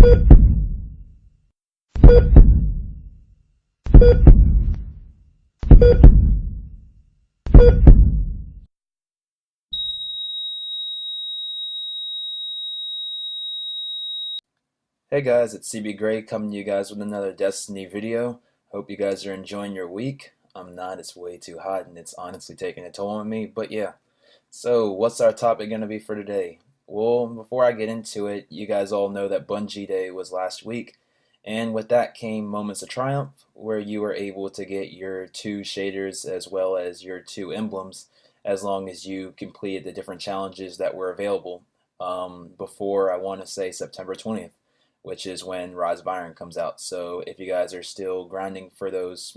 Hey guys, it's cbgray coming to you guys with another Destiny video. Hope you guys are enjoying your week. I'm not, it's way too hot and it's honestly taking a toll on me, but yeah. So, what's our topic going to be for today? Well, before I get into it, you guys all know that Bungie Day was last week, and with that came Moments of Triumph, where you were able to get your 2 shaders as well as your 2 emblems, as long as you completed the different challenges that were available before, I want to say, September 20th, which is when Rise of Iron comes out. So if you guys are still grinding for those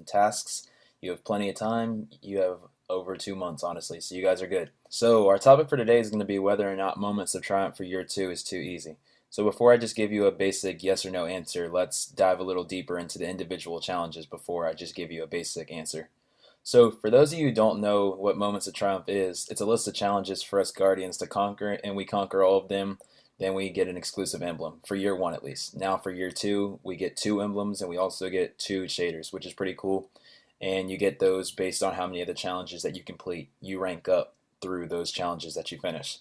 tasks, you have plenty of time. You have over 2 months, honestly, so you guys are good. So our topic for today is going to be whether or not Moments of Triumph for Year 2 is too easy. So before I just give you a basic yes or no answer, let's dive a little deeper into the individual challenges before I just give you a basic answer. So for those of you who don't know what Moments of Triumph is, it's a list of challenges for us Guardians to conquer, and we conquer all of them, then we get an exclusive emblem, for year 1 at least. Now for year 2, we get 2 emblems, and we also get 2 shaders, which is pretty cool. And you get those based on how many of the challenges that you complete. You rank up through those challenges that you finish.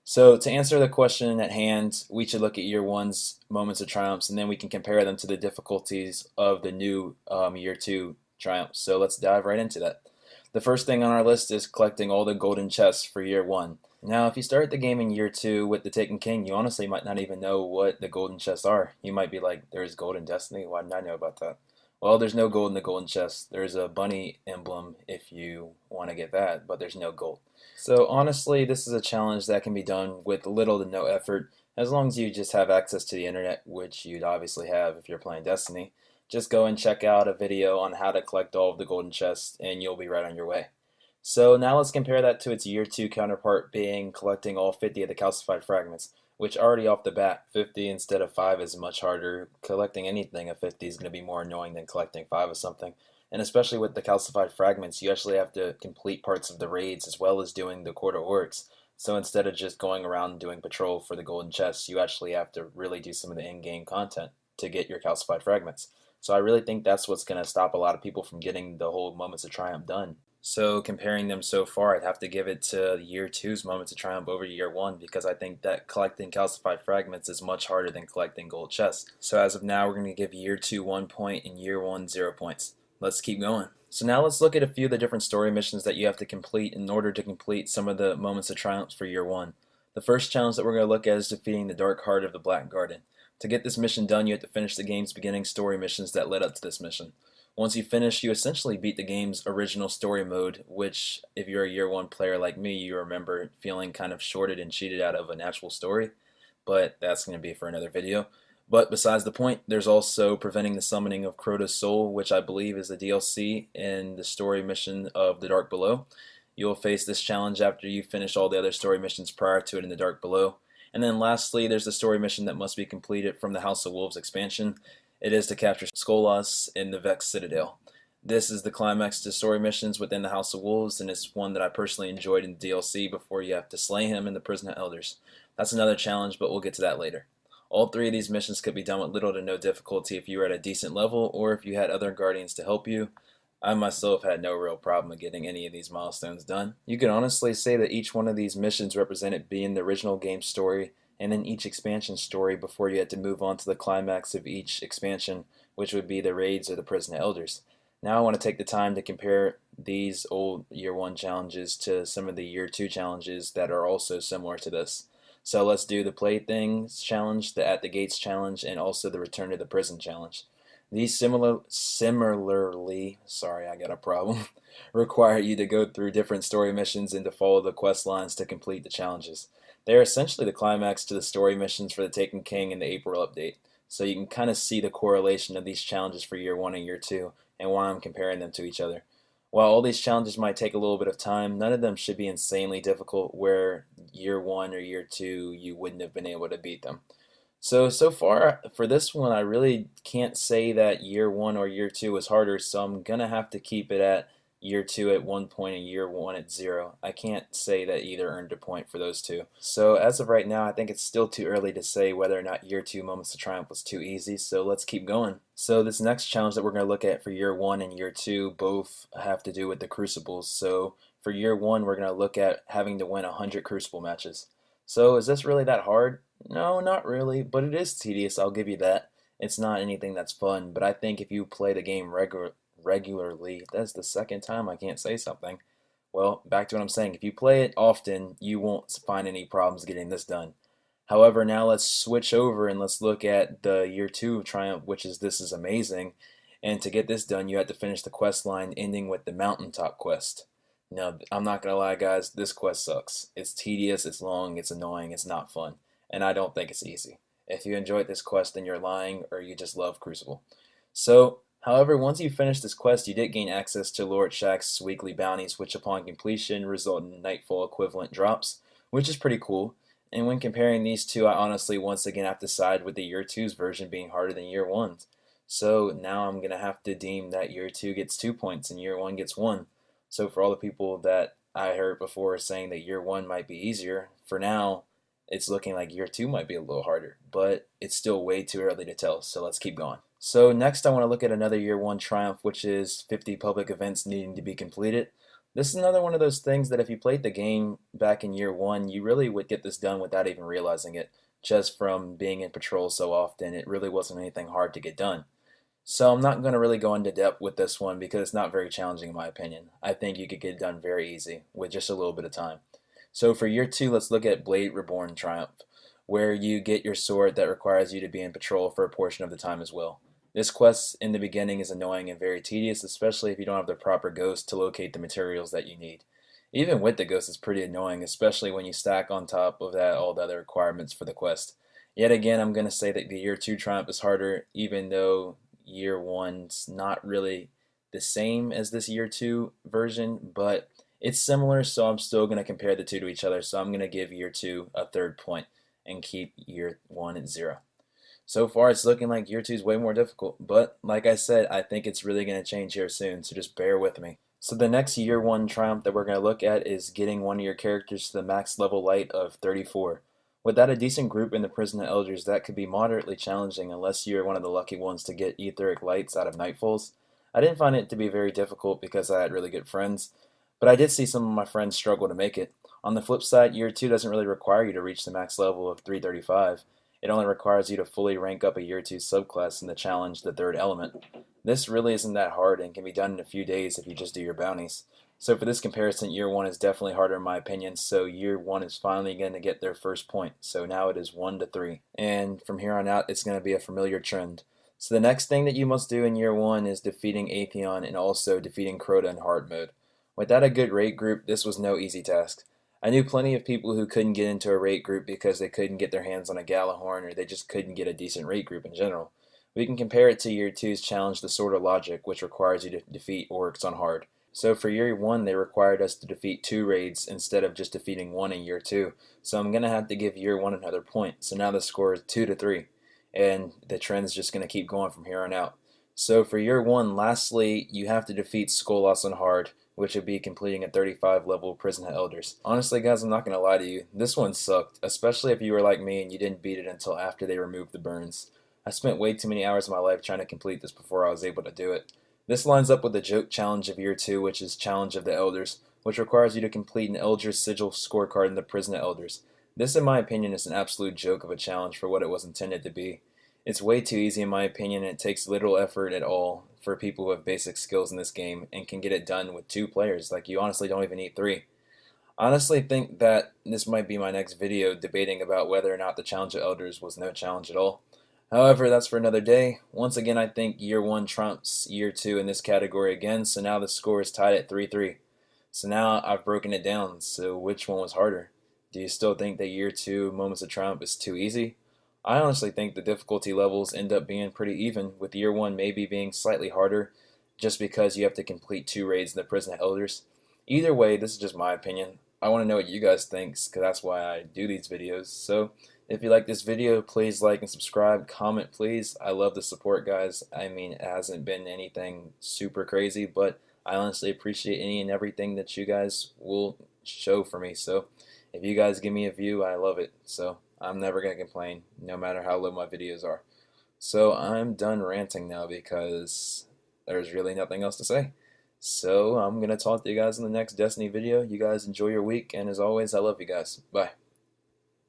So to answer the question at hand, we should look at year 1's Moments of Triumphs, and then we can compare them to the difficulties of the new year 2 triumphs. So let's dive right into that. The first thing on our list is collecting all the golden chests for year 1. Now, if you start the game in year 2 with the Taken King, you honestly might not even know what the golden chests are. You might be like, there's gold in Destiny? Why didn't I know about that? Well, there's no gold in the golden chest. There's a bunny emblem if you want to get that, but there's no gold. So honestly, this is a challenge that can be done with little to no effort, as long as you just have access to the internet, which you'd obviously have if you're playing Destiny. Just go and check out a video on how to collect all of the golden chests, and you'll be right on your way. So now let's compare that to its year 2 counterpart being collecting all 50 of the calcified fragments, which already off the bat, 50 instead of 5 is much harder. Collecting anything of 50 is going to be more annoying than collecting 5 of something. And especially with the calcified fragments, you actually have to complete parts of the raids as well as doing the quarter orcs. So instead of just going around doing patrol for the golden chests, you actually have to really do some of the in-game content to get your calcified fragments. So I really think that's what's going to stop a lot of people from getting the whole Moments of Triumph done. So comparing them so far, I'd have to give it to year 2's Moments of Triumph over year 1, because I think that collecting calcified fragments is much harder than collecting gold chests. So as of now, we're going to give year 2 1 point and year 1 0 points. Let's keep going. So now let's look at a few of the different story missions that you have to complete in order to complete some of the Moments of Triumph for year 1. The first challenge that we're going to look at is defeating the Dark Heart of the Black Garden. To get this mission done, you have to finish the game's beginning story missions that led up to this mission. Once you finish, you essentially beat the game's original story mode, which, if you're a year 1 player like me, you remember feeling kind of shorted and cheated out of an actual story, but that's going to be for another video. But besides the point, there's also preventing the summoning of Crota's soul, which I believe is the DLC in the story mission of The Dark Below. You'll face this challenge after you finish all the other story missions prior to it in The Dark Below. And then lastly, there's the story mission that must be completed from the House of Wolves expansion. It is to capture Skolas in the Vex Citadel. This is the climax to story missions within the House of Wolves, and it's one that I personally enjoyed in the DLC before you have to slay him in the Prison of Elders. That's another challenge, but we'll get to that later. All 3 of these missions could be done with little to no difficulty if you were at a decent level, or if you had other Guardians to help you. I myself had no real problem with getting any of these milestones done. You could honestly say that each one of these missions represented being the original game story, and then each expansion story before you had to move on to the climax of each expansion, which would be the raids or the Prison of Elders. Now I want to take the time to compare these old year 1 challenges to some of the year 2 challenges that are also similar to this. So let's do the Playthings challenge, the At the Gates challenge, and also the Return to the Prison challenge. These similarly, sorry, I got a problem, require you to go through different story missions and to follow the quest lines to complete the challenges. They are essentially the climax to the story missions for the Taken King in the April update, so you can kind of see the correlation of these challenges for year 1 and year 2, and why I'm comparing them to each other. While all these challenges might take a little bit of time, none of them should be insanely difficult where year 1 or year 2 you wouldn't have been able to beat them. So far for this one, I really can't say that year 1 or year 2 is harder, so I'm going to have to keep it at year 2 at 1 point and year 1 at 0. I can't say that either earned a point for those two. So as of right now, I think it's still too early to say whether or not year 2 Moments of Triumph was too easy, so let's keep going. So this next challenge that we're going to look at for year 1 and year 2 both have to do with the Crucibles. So for year 1, we're going to look at having to win 100 Crucible matches. So is this really that hard? No, not really, but it is tedious, I'll give you that. It's not anything that's fun, but I think if you play the game regularly, that's the second time I can't say something. Well, back to what I'm saying. If you play it often, you won't find any problems getting this done. However, now let's switch over and let's look at the year 2 Triumph, which is This Is Amazing. And to get this done, you have to finish the quest line ending with the Mountaintop quest. Now, I'm not going to lie, guys, this quest sucks. It's tedious, it's long, it's annoying, it's not fun. And I don't think it's easy. If you enjoyed this quest, then you're lying or you just love Crucible. So, however, once you finish this quest, you did gain access to Lord Shax's weekly bounties, which upon completion result in Nightfall equivalent drops, which is pretty cool. And when comparing these two, I honestly once again have to side with the year 2's version being harder than year 1's. So now I'm going to have to deem that year 2 gets 2 points and year 1 gets 1. So for all the people that I heard before saying that year 1 might be easier, for now, it's looking like year 2 might be a little harder, but it's still way too early to tell, so let's keep going. So next I want to look at another year 1 triumph, which is 50 public events needing to be completed. This is another one of those things that if you played the game back in year 1, you really would get this done without even realizing it. Just from being in patrol so often, it really wasn't anything hard to get done. So I'm not going to really go into depth with this one because it's not very challenging in my opinion. I think you could get it done very easy with just a little bit of time. So for year 2, let's look at Blade Reborn Triumph, where you get your sword that requires you to be in patrol for a portion of the time as well. This quest in the beginning is annoying and very tedious, especially if you don't have the proper ghost to locate the materials that you need. Even with the ghost, it's pretty annoying, especially when you stack on top of that all the other requirements for the quest. Yet again, I'm going to say that the year 2 Triumph is harder, even though year 1's not really the same as this year 2 version, but it's similar, so I'm still going to compare the two to each other. So I'm going to give year 2 a third point and keep year 1 at 0. So far, it's looking like year 2 is way more difficult, but like I said, I think it's really going to change here soon, so just bear with me. So the next year 1 triumph that we're going to look at is getting one of your characters to the max level light of 34. Without a decent group in the Prison of Elders, that could be moderately challenging unless you're one of the lucky ones to get etheric lights out of Nightfalls. I didn't find it to be very difficult because I had really good friends, but I did see some of my friends struggle to make it. On the flip side, year 2 doesn't really require you to reach the max level of 335. It only requires you to fully rank up a year 2 subclass in the challenge, the third element. This really isn't that hard and can be done in a few days if you just do your bounties. So for this comparison, year 1 is definitely harder in my opinion, so year 1 is finally going to get their first point. So now it is 1 to 3. And from here on out, it's going to be a familiar trend. So the next thing that you must do in year 1 is defeating Atheon and also defeating Crota in hard mode. Without a good raid group, this was no easy task. I knew plenty of people who couldn't get into a raid group because they couldn't get their hands on a Galahorn or they just couldn't get a decent raid group in general. We can compare it to year 2's challenge, the Sword of Logic, which requires you to defeat orcs on hard. So for year 1, they required us to defeat 2 raids instead of just defeating 1 in year 2. So I'm going to have to give year 1 another point. So now the score is 2 to 3. And the trend's just going to keep going from here on out. So for year 1, lastly, you have to defeat Skolas on hard, which would be completing a 35 level Prison of Elders. Honestly, guys, I'm not going to lie to you. This one sucked, especially if you were like me and you didn't beat it until after they removed the burns. I spent way too many hours of my life trying to complete this before I was able to do it. This lines up with the joke challenge of year 2, which is Challenge of the Elders, which requires you to complete an Elder's Sigil scorecard in the Prison of Elders. This, in my opinion, is an absolute joke of a challenge for what it was intended to be. It's way too easy in my opinion, and it takes little effort at all for people who have basic skills in this game and can get it done with 2 players. Like, you honestly don't even need 3. I honestly think that this might be my next video debating about whether or not the Challenge of Elders was no challenge at all. However, that's for another day. Once again, I think year 1 trumps year 2 in this category again, so now the score is tied at 3-3. So now I've broken it down, so which one was harder? Do you still think that year 2 Moments of Triumph is too easy? I honestly think the difficulty levels end up being pretty even, with year 1 maybe being slightly harder just because you have to complete 2 raids in the Prison of Elders. Either way, this is just my opinion. I want to know what you guys think, because that's why I do these videos. So if you like this video, please like and subscribe. Comment, please. I love the support, guys. I mean, it hasn't been anything super crazy, but I honestly appreciate any and everything that you guys will show for me. So if you guys give me a view, I love it. So I'm never gonna complain, no matter how low my videos are. So I'm done ranting now because there's really nothing else to say. So I'm gonna talk to you guys in the next Destiny video. You guys enjoy your week, and as always, I love you guys. Bye.